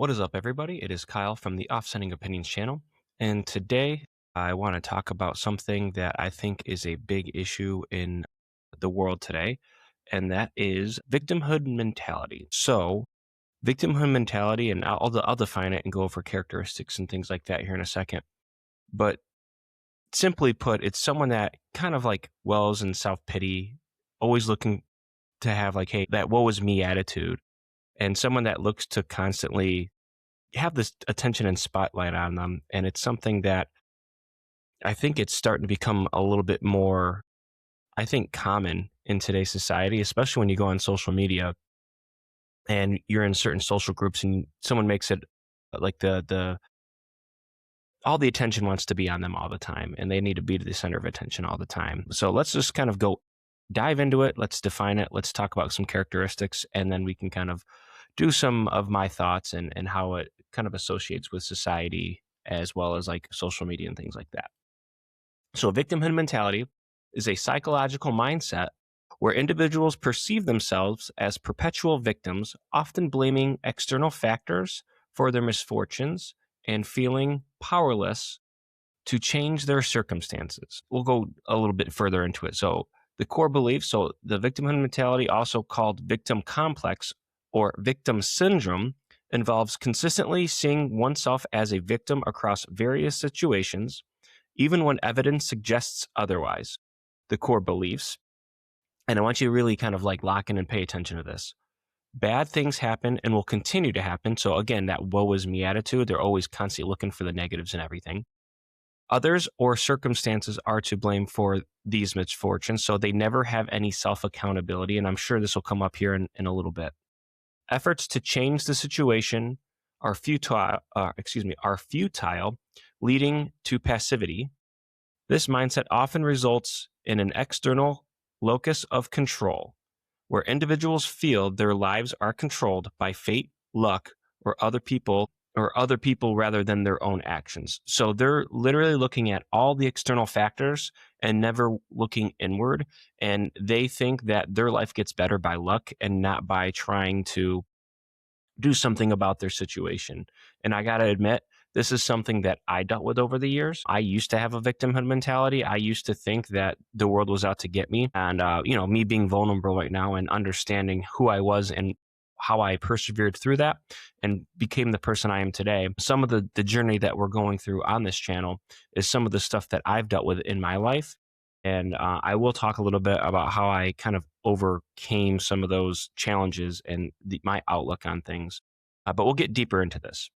What is up, everybody? It is Kyle from the Offsetting Opinions channel. And today I want to talk about something that I think is a big issue in the world today, and that is victimhood mentality. So, victimhood mentality, and I'll define it and go over characteristics and things like that here in a second. But simply put, it's someone that kind of like wells in self pity, always looking to have like, hey, that woe is me attitude, and someone that looks to constantly have this attention and spotlight on them. And it's something that I think it's starting to become a little bit more, I think, common in today's society, especially when you go on social media and you're in certain social groups and someone makes it like the all the attention wants to be on them all the time and they need to be the center of attention all the time. So let's just kind of go dive into it. Let's define it. Let's talk about some characteristics, and then we can kind of do some of my thoughts and how it kind of associates with society as well as like social media and things like that. So, victimhood mentality is a psychological mindset where individuals perceive themselves as perpetual victims, often blaming external factors for their misfortunes and feeling powerless to change their circumstances. We'll go a little bit further into it. So, the core beliefs, so the victimhood mentality, also called victim complex or victim syndrome, involves consistently seeing oneself as a victim across various situations, even when evidence suggests otherwise. The core beliefs, and I want you to really kind of like lock in and pay attention to this. Bad things happen and will continue to happen. So again, that woe is me attitude, they're always constantly looking for the negatives and everything. Others or circumstances are to blame for these misfortunes, so they never have any self-accountability, and I'm sure this will come up here in a little bit. Efforts to change the situation are futile, leading to passivity. This mindset often results in an external locus of control, where individuals feel their lives are controlled by fate, luck, or other people rather than their own actions. So they're literally looking at all the external factors and never looking inward. And they think that their life gets better by luck and not by trying to do something about their situation. And I got to admit, this is something that I dealt with over the years. I used to have a victimhood mentality. I used to think that the world was out to get me. And, me being vulnerable right now and understanding who I was and how I persevered through that and became the person I am today. Some of the journey that we're going through on this channel is some of the stuff that I've dealt with in my life. And I will talk a little bit about how I kind of overcame some of those challenges and my outlook on things. But we'll get deeper into this.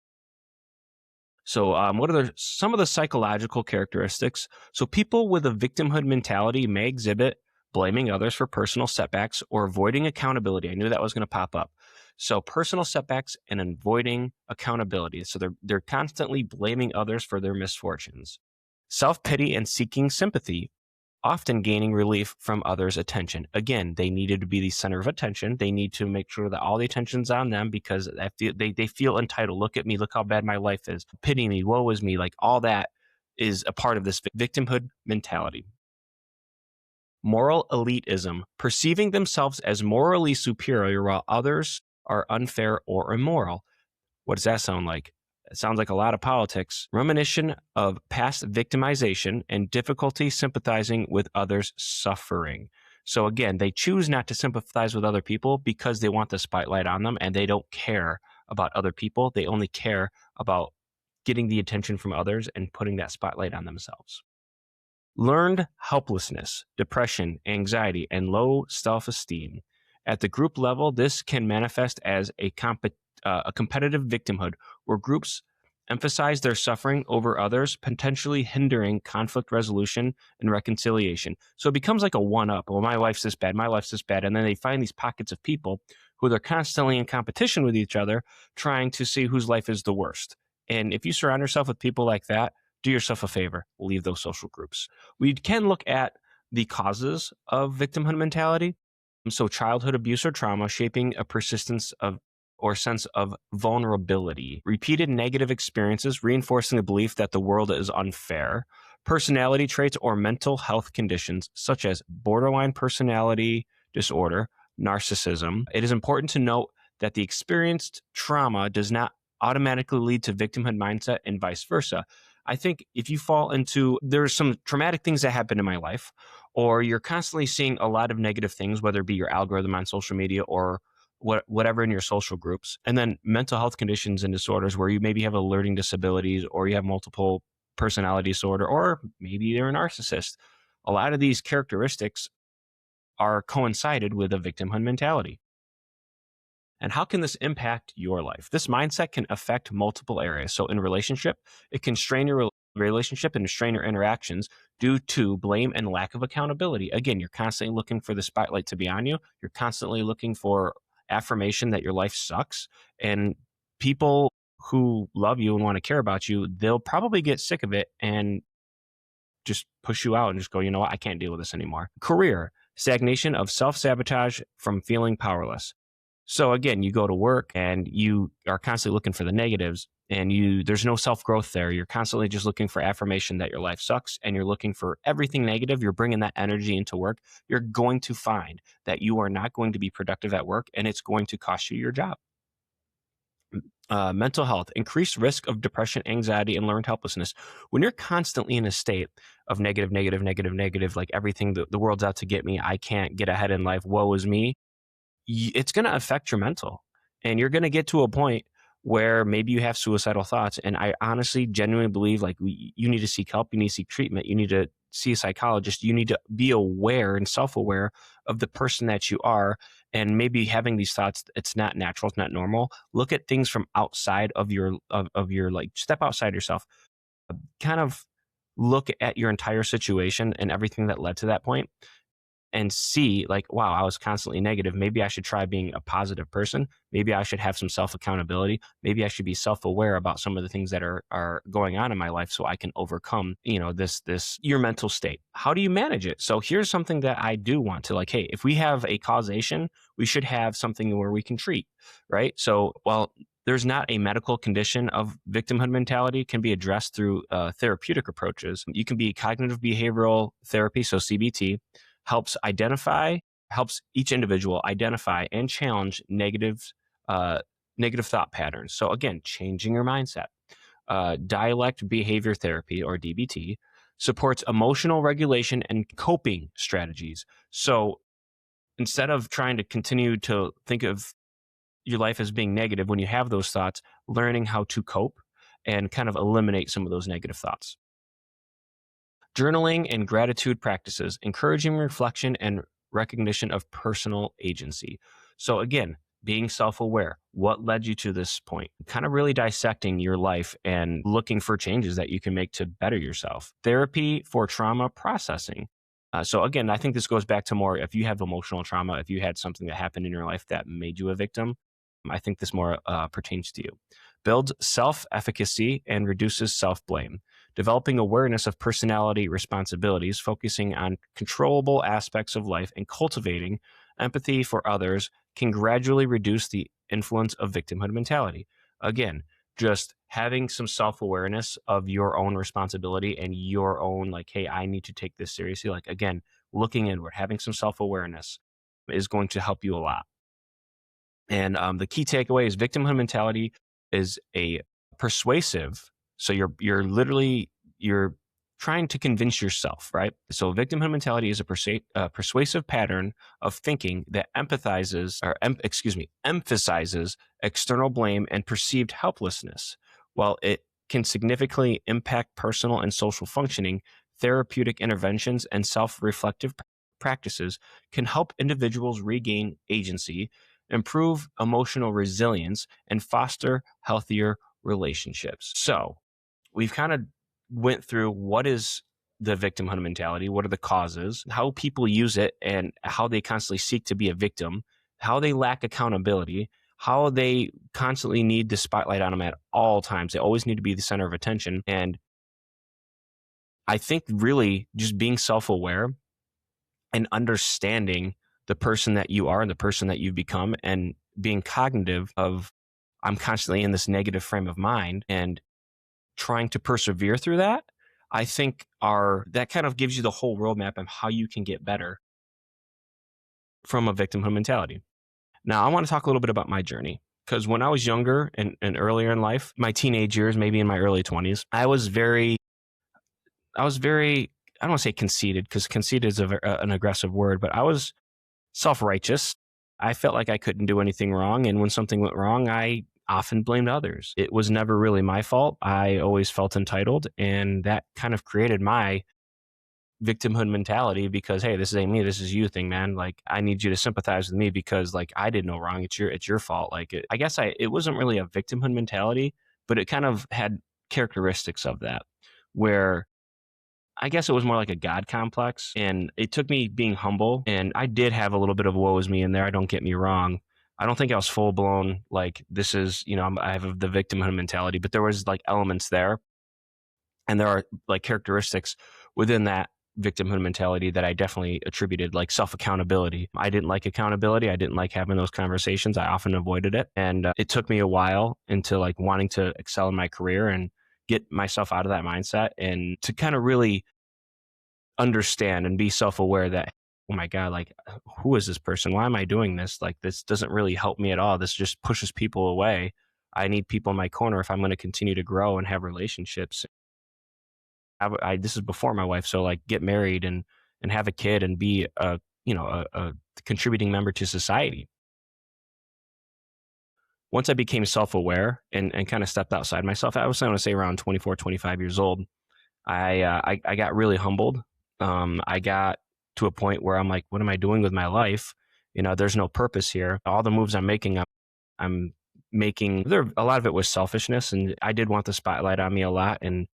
So, what are some of the psychological characteristics? So, people with a victimhood mentality may exhibit blaming others for personal setbacks or avoiding accountability. I knew that was going to pop up. So, personal setbacks and avoiding accountability. So, they're constantly blaming others for their misfortunes. Self pity and seeking sympathy, often gaining relief from others' attention. Again, they needed to be the center of attention. They need to make sure that all the attention's on them because they feel entitled. Look at me. Look how bad my life is. Pity me. Woe is me. Like all that is a part of this victimhood mentality. Moral elitism, perceiving themselves as morally superior while others are unfair or immoral. What does that sound like? It sounds like a lot of politics. Rumination of past victimization and difficulty sympathizing with others' suffering. So again, they choose not to sympathize with other people because they want the spotlight on them and they don't care about other people. They only care about getting the attention from others and putting that spotlight on themselves. Learned helplessness, depression, anxiety, and low self-esteem. At the group level, this can manifest as a competitive victimhood where groups emphasize their suffering over others, potentially hindering conflict resolution and reconciliation. So it becomes like a one-up. Well, my life's this bad, my life's this bad. And then they find these pockets of people who they're constantly in competition with each other, trying to see whose life is the worst. And if you surround yourself with people like that, do yourself a favor, leave those social groups. We can look at the causes of victimhood mentality. So childhood abuse or trauma shaping a persistence of or sense of vulnerability, repeated negative experiences reinforcing the belief that the world is unfair, personality traits or mental health conditions such as borderline personality disorder, narcissism. It is important to note that the experienced trauma does not automatically lead to victimhood mindset and vice versa. I think if you fall into, there's some traumatic things that happen in my life, or you're constantly seeing a lot of negative things, whether it be your algorithm on social media or whatever in your social groups, and then mental health conditions and disorders where you maybe have a learning disabilities or you have multiple personality disorder, or maybe you're a narcissist. A lot of these characteristics are coincided with a victimhood mentality. And how can this impact your life? This mindset can affect multiple areas. So, in relationship, it can strain your relationship and strain your interactions due to blame and lack of accountability. Again, you're constantly looking for the spotlight to be on you. You're constantly looking for affirmation that your life sucks. And people who love you and want to care about you, they'll probably get sick of it and just push you out and just go, you know what, I can't deal with this anymore. Career, stagnation of self sabotage from feeling powerless. So again, you go to work and you are constantly looking for the negatives and there's no self-growth there. You're constantly just looking for affirmation that your life sucks and you're looking for everything negative. You're bringing that energy into work. You're going to find that you are not going to be productive at work and it's going to cost you your job. Mental health, increased risk of depression, anxiety, and learned helplessness. When you're constantly in a state of negative, negative, negative, negative, like everything, the world's out to get me, I can't get ahead in life, woe is me, it's going to affect your mental. And you're going to get to a point where maybe you have suicidal thoughts. And I honestly, genuinely believe like you need to seek help. You need to seek treatment. You need to see a psychologist. You need to be aware and self-aware of the person that you are. And maybe having these thoughts, it's not natural. It's not normal. Look at things from outside of your like step outside yourself, kind of look at your entire situation and everything that led to that point and see like, wow, I was constantly negative. Maybe I should try being a positive person. Maybe I should have some self accountability. Maybe I should be self aware about some of the things that are going on in my life so I can overcome, this your mental state. How do you manage it? So here's something that I do want to like, hey, if we have a causation, we should have something where we can treat, right? So while there's not a medical condition of victimhood mentality, it can be addressed through therapeutic approaches. You can be cognitive behavioral therapy, so CBT, helps each individual identify and challenge negative thought patterns. So again, changing your mindset. Dialect behavior therapy, or DBT, supports emotional regulation and coping strategies. So instead of trying to continue to think of your life as being negative when you have those thoughts, learning how to cope and kind of eliminate some of those negative thoughts. Journaling and gratitude practices, encouraging reflection and recognition of personal agency. So, again, being self aware, what led you to this point, kind of really dissecting your life and looking for changes that you can make to better yourself. Therapy for trauma processing. So, again, I think this goes back to more if you have emotional trauma, if you had something that happened in your life that made you a victim, I think this more pertains to you. Builds self efficacy and reduces self blame. Developing awareness of personality responsibilities, focusing on controllable aspects of life, and cultivating empathy for others can gradually reduce the influence of victimhood mentality. Again, just having some self awareness of your own responsibility and your own, like, hey, I need to take this seriously. Like, again, looking inward, having some self awareness is going to help you a lot. And the key takeaway is victimhood mentality is a persuasive. So you're trying to convince yourself, right? So victimhood mentality is a persuasive pattern of thinking that emphasizes external blame and perceived helplessness. While it can significantly impact personal and social functioning, therapeutic interventions and self-reflective practices can help individuals regain agency, improve emotional resilience, and foster healthier relationships. So we've kind of went through what is the victimhood mentality, what are the causes, how people use it, and how they constantly seek to be a victim, how they lack accountability, how they constantly need the spotlight on them at all times. They always need to be the center of attention. And I think really just being self-aware and understanding the person that you are and the person that you've become, and being cognitive of, I'm constantly in this negative frame of mind and trying to persevere through that, I think that kind of gives you the whole roadmap of how you can get better from a victimhood mentality. Now, I want to talk a little bit about my journey, Because when I was younger and earlier in life, my teenage years, maybe in my early 20s, I was very, I don't want to say conceited, because conceited is an aggressive word, but I was self-righteous. I felt like I couldn't do anything wrong. And when something went wrong, I often blamed others. It was never really my fault. I always felt entitled. And that kind of created my victimhood mentality because, hey, this ain't me. This is you thing, man. Like, I need you to sympathize with me because, like, I did no wrong. It's your fault. Like, I guess it wasn't really a victimhood mentality, but it kind of had characteristics of that where I guess it was more like a God complex. And it took me being humble. And I did have a little bit of woe is me in there. I don't get me wrong. I don't think I was full blown like this is, I have the victimhood mentality, but there was like elements there. And there are like characteristics within that victimhood mentality that I definitely attributed, like self accountability. I didn't like accountability. I didn't like having those conversations. I often avoided it. And it took me a while into like wanting to excel in my career and get myself out of that mindset and to kind of really understand and be self-aware that, oh my God, like, who is this person? Why am I doing this? Like, this doesn't really help me at all. This just pushes people away. I need people in my corner if I'm going to continue to grow and have relationships. This is before my wife. So like get married and have a kid and be a contributing member to society. Once I became self-aware and kind of stepped outside myself, I was going to say around 24, 25 years old, I got really humbled. I got to a point where I'm like, what am I doing with my life? There's no purpose here. All the moves I'm making, I'm making. A lot of it was selfishness, and I did want the spotlight on me a lot, and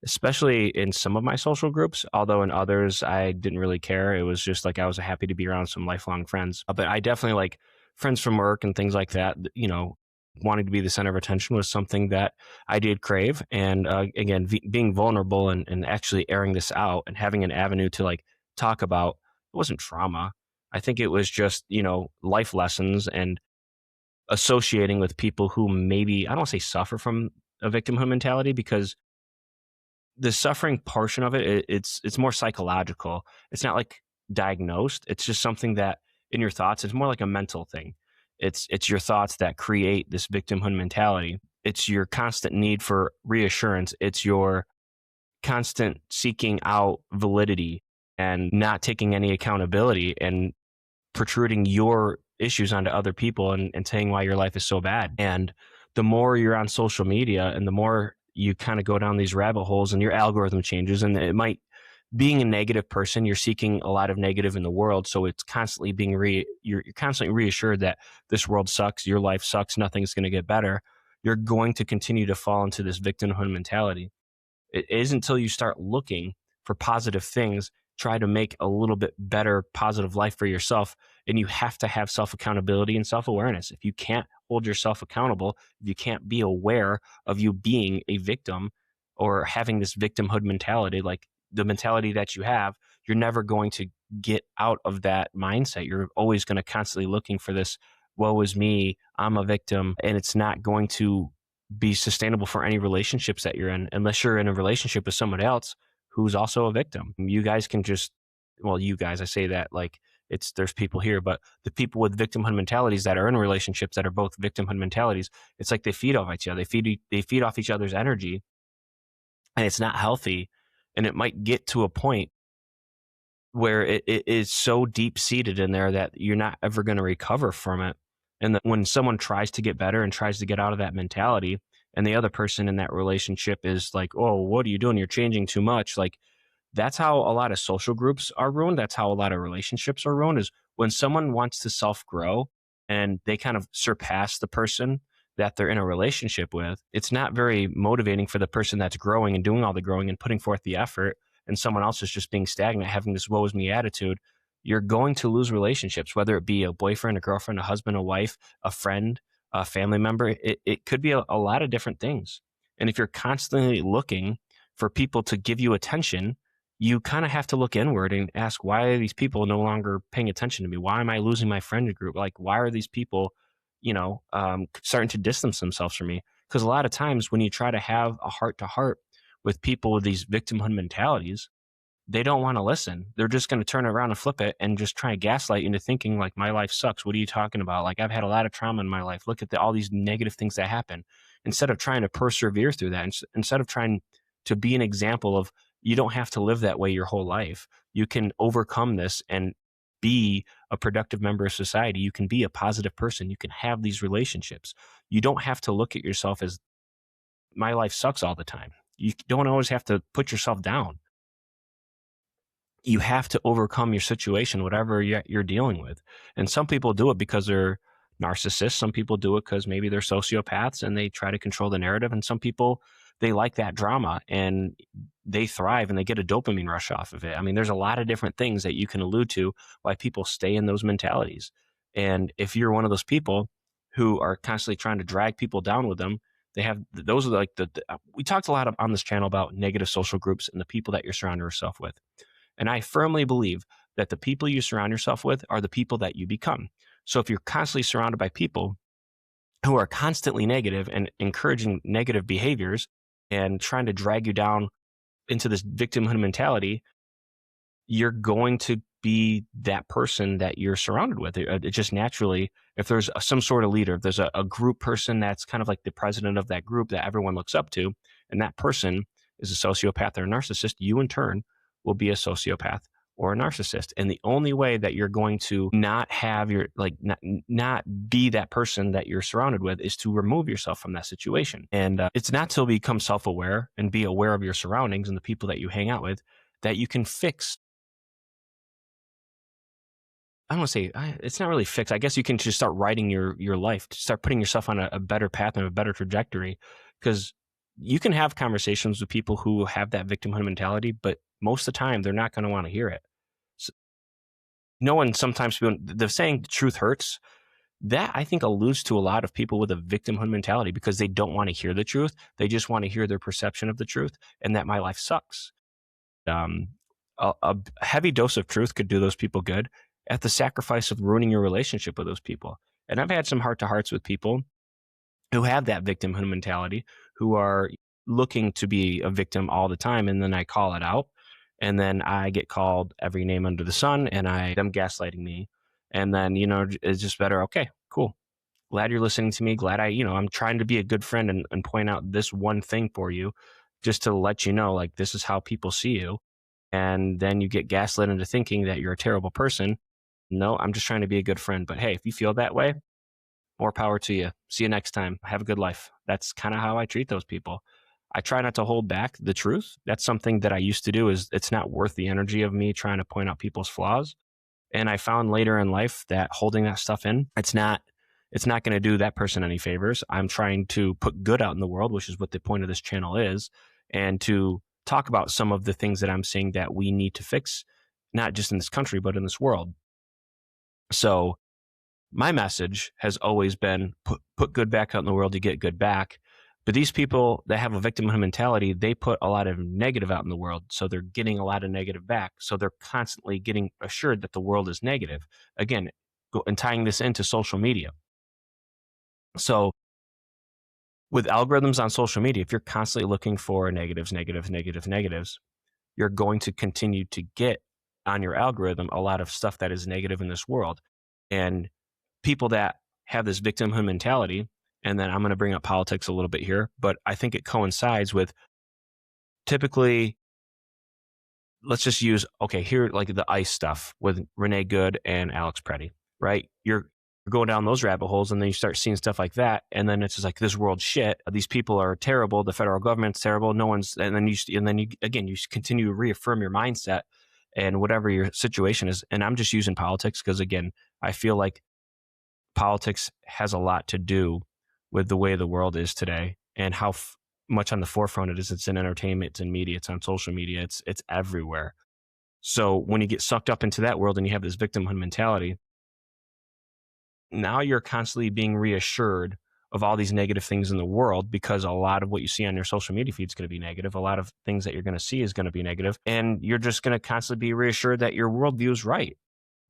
especially in some of my social groups. Although in others, I didn't really care. It was just like I was happy to be around some lifelong friends. But I definitely like friends from work and things like that. Wanting to be the center of attention was something that I did crave. And again, being vulnerable and actually airing this out and having an avenue to like talk about, it wasn't trauma. I think it was just, life lessons and associating with people who maybe, I don't want to say suffer from a victimhood mentality, because the suffering portion of it's more psychological. It's not like diagnosed. It's just something that in your thoughts, it's more like a mental thing. It's your thoughts that create this victimhood mentality. It's your constant need for reassurance. It's your constant seeking out validity and not taking any accountability and protruding your issues onto other people and saying why your life is so bad. And the more you're on social media and the more you kind of go down these rabbit holes and your algorithm changes, and being a negative person, you're seeking a lot of negative in the world. So it's constantly you're constantly reassured that this world sucks, your life sucks, nothing's going to get better. You're going to continue to fall into this victimhood mentality. It isn't until you start looking for positive things, try to make a little bit better positive life for yourself. And you have to have self accountability and self awareness. If you can't hold yourself accountable, if you can't be aware of you being a victim or having this victimhood mentality, like the mentality that you have, you're never going to get out of that mindset. You're always going to constantly looking for this, woe is me, I'm a victim. And it's not going to be sustainable for any relationships that you're in, unless you're in a relationship with someone else who's also a victim. You guys can just, well, you guys, I say that like there's people here, but the people with victimhood mentalities that are in relationships that are both victimhood mentalities, it's like they feed off each other. They feed off each other's energy, and it's not healthy. And it might get to a point where it is so deep seated in there that you're not ever going to recover from it. And that when someone tries to get better and tries to get out of that mentality, and the other person in that relationship is like, oh, what are you doing? You're changing too much. Like, that's how a lot of social groups are ruined. That's how a lot of relationships are ruined, is when someone wants to self grow and they kind of surpass the person that they're in a relationship with. It's not very motivating for the person that's growing and doing all the growing and putting forth the effort. And someone else is just being stagnant, having this woe is me attitude. You're going to lose relationships, whether it be a boyfriend, a girlfriend, a husband, a wife, a friend, a family member. It could be a lot of different things. And if you're constantly looking for people to give you attention, you kind of have to look inward and ask, why are these people no longer paying attention to me? Why am I losing my friend group? Like, why are these people, starting to distance themselves from me? Because a lot of times when you try to have a heart to heart with people with these victimhood mentalities, they don't want to listen. They're just going to turn around and flip it and just try and gaslight you into thinking like, my life sucks. What are you talking about? Like, I've had a lot of trauma in my life. Look at all these negative things that happen. Instead of trying to persevere through that, instead of trying to be an example of, you don't have to live that way your whole life. You can overcome this and be a productive member of society. You can be a positive person. You can have these relationships. You don't have to look at yourself as, my life sucks all the time. You don't always have to put yourself down. You have to overcome your situation, whatever you're dealing with. And some people do it because they're narcissists. Some people do it because maybe they're sociopaths and they try to control the narrative. And some people, they like that drama and they thrive and they get a dopamine rush off of it. I mean, there's a lot of different things that you can allude to why people stay in those mentalities. And if you're one of those people who are constantly trying to drag people down with them, they have, those are like we talked a lot on this channel about negative social groups and the people that you're surrounding yourself with. And I firmly believe that the people you surround yourself with are the people that you become. So if you're constantly surrounded by people who are constantly negative and encouraging negative behaviors and trying to drag you down into this victimhood mentality, you're going to be that person that you're surrounded with. It just naturally, if there's some sort of leader, if there's a group person that's kind of like the president of that group that everyone looks up to, and that person is a sociopath or a narcissist, you in turn will be a sociopath or a narcissist. And the only way that you're going to not have your, like, not be that person that you're surrounded with is to remove yourself from that situation. And it's not till you become self-aware and be aware of your surroundings and the people that you hang out with that you can fix. I don't want to say it's not really fixed. I guess you can just start writing your life, start putting yourself on a better path and a better trajectory, because you can have conversations with people who have that victimhood mentality, but most of the time they're not going to want to hear it. So, no one, sometimes the saying "the truth hurts," that I think alludes to a lot of people with a victimhood mentality because they don't want to hear the truth. They just want to hear their perception of the truth and that my life sucks. A heavy dose of truth could do those people good at the sacrifice of ruining your relationship with those people. And I've had some heart-to-hearts with people who have that victimhood mentality, who are looking to be a victim all the time, and then I call it out, and then I get called every name under the sun, and them gaslighting me, and then it's just better. Okay, cool. Glad you're listening to me. Glad I'm trying to be a good friend and point out this one thing for you, just to let you know, like, this is how people see you. And then you get gaslit into thinking that you're a terrible person. No, I'm just trying to be a good friend. But hey, if you feel that way, more power to you. See you next time. Have a good life. That's kind of how I treat those people. I try not to hold back the truth. That's something that I used to do. Is it's not worth the energy of me trying to point out people's flaws. And I found later in life that holding that stuff in, it's not going to do that person any favors. I'm trying to put good out in the world, which is what the point of this channel is, and to talk about some of the things that I'm seeing that we need to fix, not just in this country, but in this world. So my message has always been put good back out in the world to get good back. But these people that have a victimhood mentality, they put a lot of negative out in the world. So they're getting a lot of negative back. So they're constantly getting assured that the world is negative. Again, and tying this into social media. So with algorithms on social media, if you're constantly looking for negatives, you're going to continue to get on your algorithm a lot of stuff that is negative in this world. And people that have this victimhood mentality, and then I'm going to bring up politics a little bit here, but I think it coincides with, typically, let's just use, here, like the ICE stuff with Renee Good and Alex Preddy, right? You're going down those rabbit holes, and then you start seeing stuff like that, and then it's just like, this world's shit. These people are terrible. The federal government's terrible. No one's, and then you continue to reaffirm your mindset and whatever your situation is. And I'm just using politics because, again, I feel like politics has a lot to do with the way the world is today and how much on the forefront it is. It's in entertainment, it's in media, it's on social media, it's everywhere. So when you get sucked up into that world and you have this victimhood mentality, now you're constantly being reassured of all these negative things in the world, because a lot of what you see on your social media feed is going to be negative. A lot of things that you're going to see is going to be negative, and you're just going to constantly be reassured that your worldview is right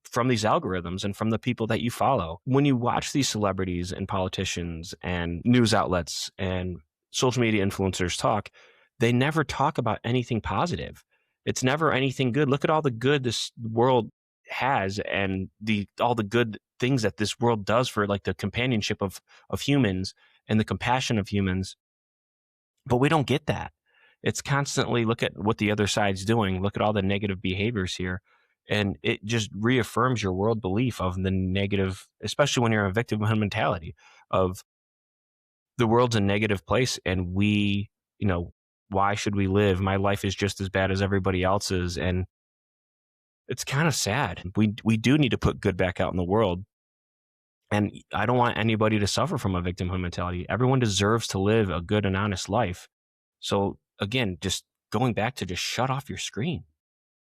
from these algorithms and from the people that you follow. When you watch these celebrities and politicians and news outlets and social media influencers talk, they never talk about anything positive. It's never anything good. Look at all the good this world has, and all the good things that this world does for like the companionship of humans and the compassion of humans. But we don't get that. It's constantly look at what the other side's doing. Look at all the negative behaviors here. And it just reaffirms your world belief of the negative, especially when you're a victimhood mentality of the world's a negative place and why should we live? My life is just as bad as everybody else's. And it's kind of sad. We do need to put good back out in the world. And I don't want anybody to suffer from a victimhood mentality. Everyone deserves to live a good and honest life. So again, just going back to just shut off your screen.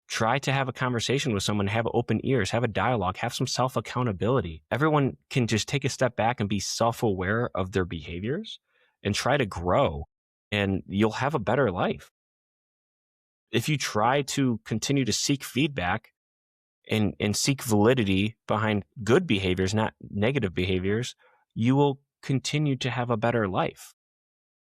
Try to have a conversation with someone, have open ears, have a dialogue, have some self accountability. Everyone can just take a step back and be self aware of their behaviors and try to grow, and you'll have a better life. If you try to continue to seek feedback and seek validity behind good behaviors, not negative behaviors, you will continue to have a better life.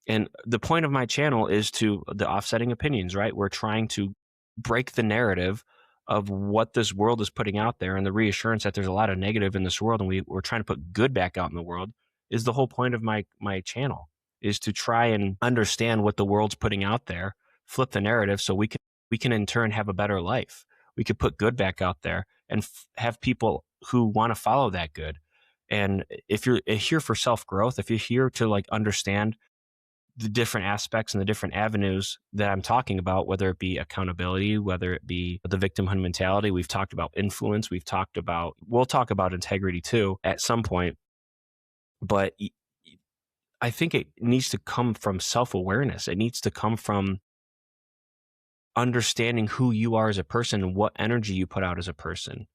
And the point of my channel is to the offsetting opinions, right? We're trying to break the narrative of what this world is putting out there and the reassurance that there's a lot of negative in this world, and we're trying to put good back out in the world is the whole point of my channel, is to try and understand what the world's putting out there, flip the narrative so we can in turn have a better life. We could put good back out there and have people who want to follow that good. And if you're here for self-growth, if you're here to like understand the different aspects and the different avenues that I'm talking about, whether it be accountability, whether it be the victimhood mentality, we've talked about influence, we'll talk about integrity too at some point. But I think it needs to come from self-awareness. It needs to come from understanding who you are as a person and what energy you put out as a person.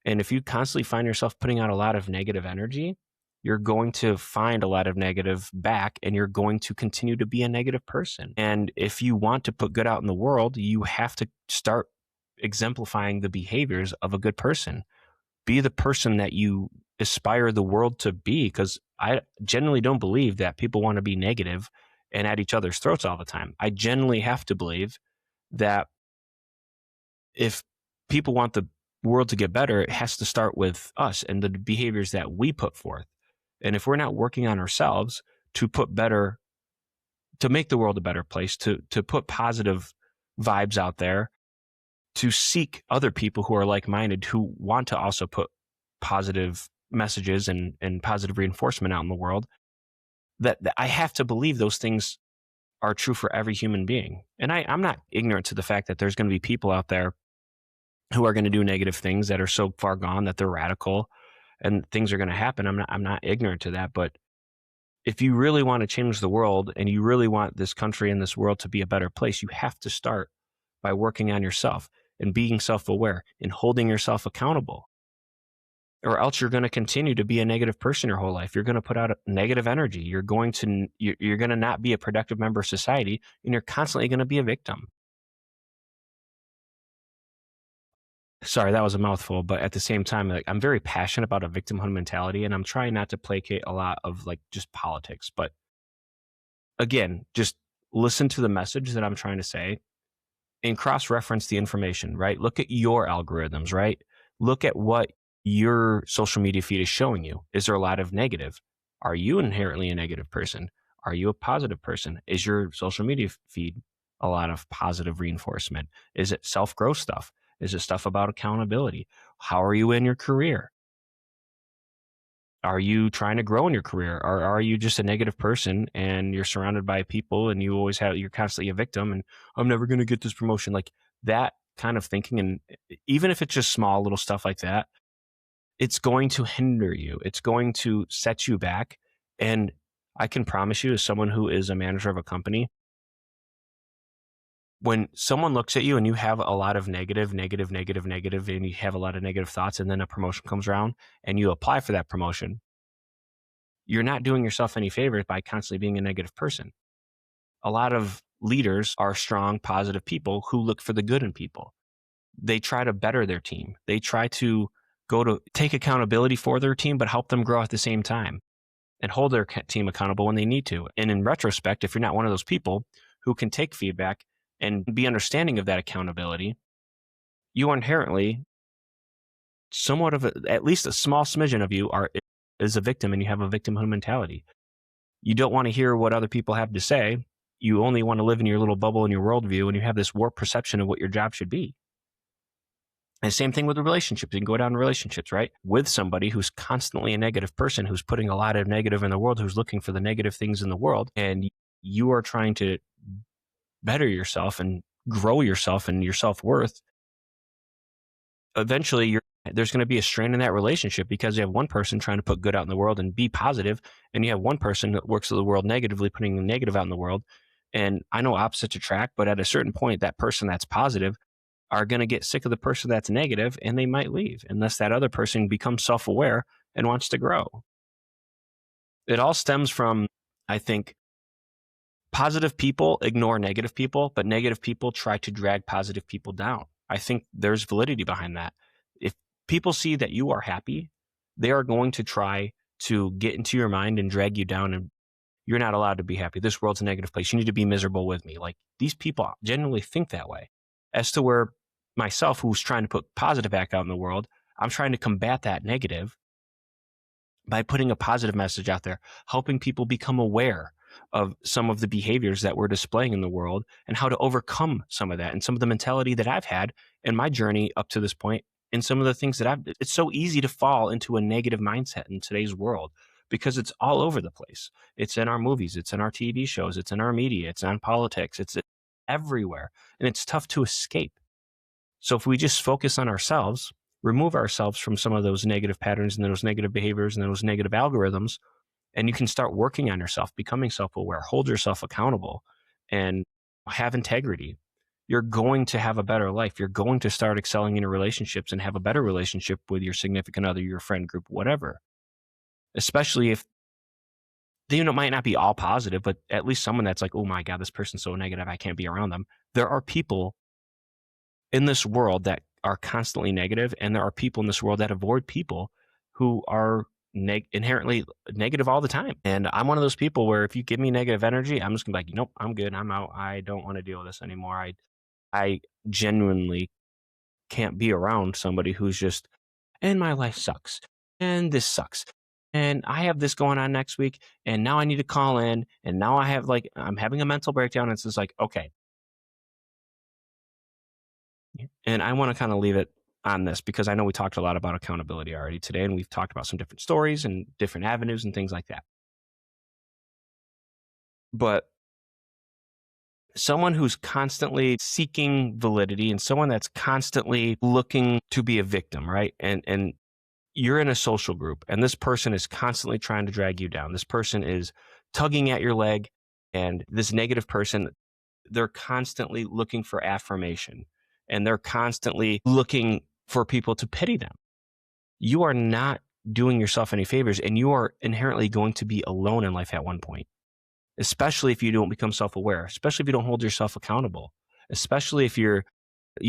And if you constantly find yourself putting out a lot of negative energy, you're going to find a lot of negative back, and you're going to continue to be a negative person. And if you want to put good out in the world, you have to start exemplifying the behaviors of a good person. Be the person that you aspire the world to be, because I genuinely don't believe that people want to be negative and at each other's throats all the time. I genuinely have to believe that if people want the world to get better, it has to start with us and the behaviors that we put forth. And if we're not working on ourselves to make the world a better place, to put positive vibes out there, to seek other people who are like-minded, who want to also put positive messages and positive reinforcement out in the world, that I have to believe those things are true for every human being. And I'm not ignorant to the fact that there's going to be people out there who are going to do negative things that are so far gone that they're radical and things are going to happen. I'm not ignorant to that. But if you really want to change the world and you really want this country and this world to be a better place, you have to start by working on yourself and being self-aware and holding yourself accountable. Or else you're going to continue to be a negative person your whole life. You're going to put out negative energy. You're going to not be a productive member of society, and you're constantly going to be a victim. Sorry, that was a mouthful, but at the same time, like, I'm very passionate about a victimhood mentality, and I'm trying not to placate a lot of like just politics. But again, just listen to the message that I'm trying to say and cross-reference the information, right? Look at your algorithms, right? Look at what your social media feed is showing you. Is there a lot of negative? Are you inherently a negative person? Are you a positive person? Is your social media feed a lot of positive reinforcement? Is it self-growth stuff? Is it stuff about accountability? How are you in your career? Are you trying to grow in your career? Or are you just a negative person and you're surrounded by people and you're constantly a victim and I'm never going to get this promotion? Like that kind of thinking. And even if it's just small little stuff like that, it's going to hinder you. It's going to set you back. And I can promise you, as someone who is a manager of a company, when someone looks at you and you have a lot of negative, and you have a lot of negative thoughts, and then a promotion comes around and you apply for that promotion, you're not doing yourself any favors by constantly being a negative person. A lot of leaders are strong, positive people who look for the good in people. They try to better their team. They try to take accountability for their team, but help them grow at the same time and hold their team accountable when they need to. And in retrospect, if you're not one of those people who can take feedback and be understanding of that accountability, you are inherently somewhat of at least a small smidgen of you is a victim, and you have a victimhood mentality. You don't want to hear what other people have to say. You only want to live in your little bubble in your worldview, and you have this warped perception of what your job should be. And same thing with the relationships. You can go down to relationships, right? With somebody who's constantly a negative person, who's putting a lot of negative in the world, who's looking for the negative things in the world. And you are trying to better yourself and grow yourself and your self-worth. Eventually, there's going to be a strain in that relationship because you have one person trying to put good out in the world and be positive, and you have one person that works in the world negatively, putting the negative out in the world. And I know opposites attract, but at a certain point, that person that's positive are going to get sick of the person that's negative, and they might leave unless that other person becomes self-aware and wants to grow. It all stems from, I think, positive people ignore negative people, but negative people try to drag positive people down. I think there's validity behind that. If people see that you are happy, they are going to try to get into your mind and drag you down, and you're not allowed to be happy. This world's a negative place. You need to be miserable with me. Like, these people genuinely think that way. As to where myself, who's trying to put positive back out in the world, I'm trying to combat that negative by putting a positive message out there, helping people become aware of some of the behaviors that we're displaying in the world and how to overcome some of that and some of the mentality that I've had in my journey up to this point, and some of the things that it's so easy to fall into a negative mindset in today's world because it's all over the place. It's in our movies, it's in our TV shows, it's in our media, it's on politics, it's everywhere, and it's tough to escape. So if we just focus on ourselves, remove ourselves from some of those negative patterns and those negative behaviors and those negative algorithms, and you can start working on yourself, becoming self-aware, hold yourself accountable, and have integrity, you're going to have a better life. You're going to start excelling in your relationships and have a better relationship with your significant other, your friend group, whatever. Especially if they might not be all positive, but at least someone that's like, oh my God, this person's so negative, I can't be around them. There are people in this world that are constantly negative, and there are people in this world that avoid people who are inherently negative all the time. And I'm one of those people where if you give me negative energy, I'm just gonna be like, nope, I'm good, I'm out, I don't want to deal with this anymore. I genuinely can't be around somebody who's just, and my life sucks, and this sucks, and I have this going on next week, and now I need to call in, and now I'm having a mental breakdown. And it's just like, okay. And I want to kind of leave it on this because I know we talked a lot about accountability already today, and we've talked about some different stories and different avenues and things like that. But someone who's constantly seeking validity and someone that's constantly looking to be a victim, right? And you're in a social group, and this person is constantly trying to drag you down. This person is tugging at your leg, and this negative person, they're constantly looking for affirmation, and they're constantly looking for people to pity them. You are not doing yourself any favors, and you are inherently going to be alone in life at one point, especially if you don't become self-aware, especially if you don't hold yourself accountable, especially if you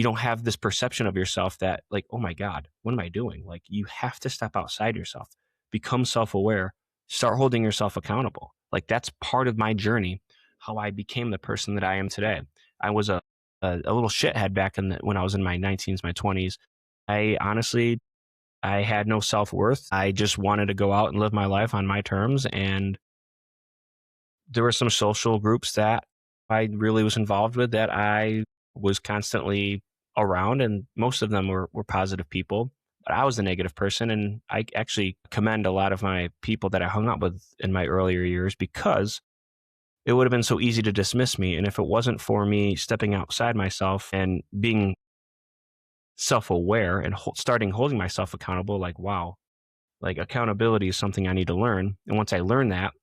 don't have this perception of yourself that, like, oh my God, what am I doing? Like, you have to step outside yourself, become self-aware, start holding yourself accountable. Like, that's part of my journey, how I became the person that I am today. I was a little shithead back when I was in my 19s, my 20s. I had no self-worth. I just wanted to go out and live my life on my terms. And there were some social groups that I really was involved with that I was constantly around, and most of them were positive people. But I was the negative person, and I actually commend a lot of my people that I hung out with in my earlier years because it would have been so easy to dismiss me. And if it wasn't for me stepping outside myself and being self-aware and starting holding myself accountable, like, wow, like, accountability is something I need to learn. And once I learned that,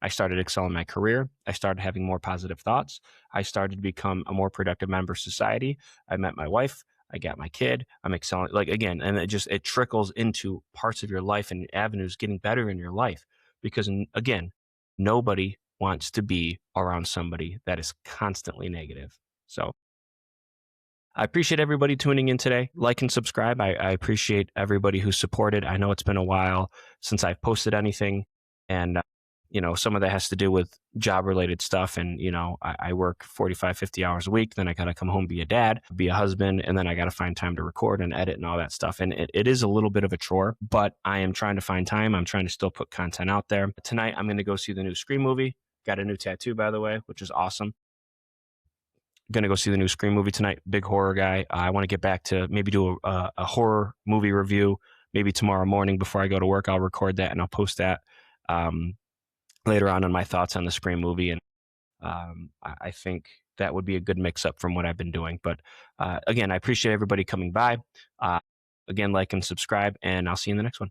I started excelling my career. I started having more positive thoughts. I started to become a more productive member of society. I met my wife. I got my kid. I'm excelling, like, again, and it trickles into parts of your life and avenues getting better in your life. Because again, nobody wants to be around somebody that is constantly negative. So I appreciate everybody tuning in today. Like and subscribe. I appreciate everybody who supported. I know it's been a while since I've posted anything, and some of that has to do with job related stuff. And, I work 45, 50 hours a week. Then I got to come home, be a dad, be a husband, and then I got to find time to record and edit and all that stuff. And it is a little bit of a chore, but I am trying to find time. I'm trying to still put content out there. Tonight, I'm going to go see the new Scream movie. Got a new tattoo, by the way, which is awesome. Going to go see the new Scream movie tonight. Big horror guy. I want to get back to maybe do a horror movie review. Maybe tomorrow morning before I go to work, I'll record that and I'll post that later on my thoughts on the Scream movie. And I think that would be a good mix up from what I've been doing. But again, I appreciate everybody coming by. Again, like and subscribe, and I'll see you in the next one.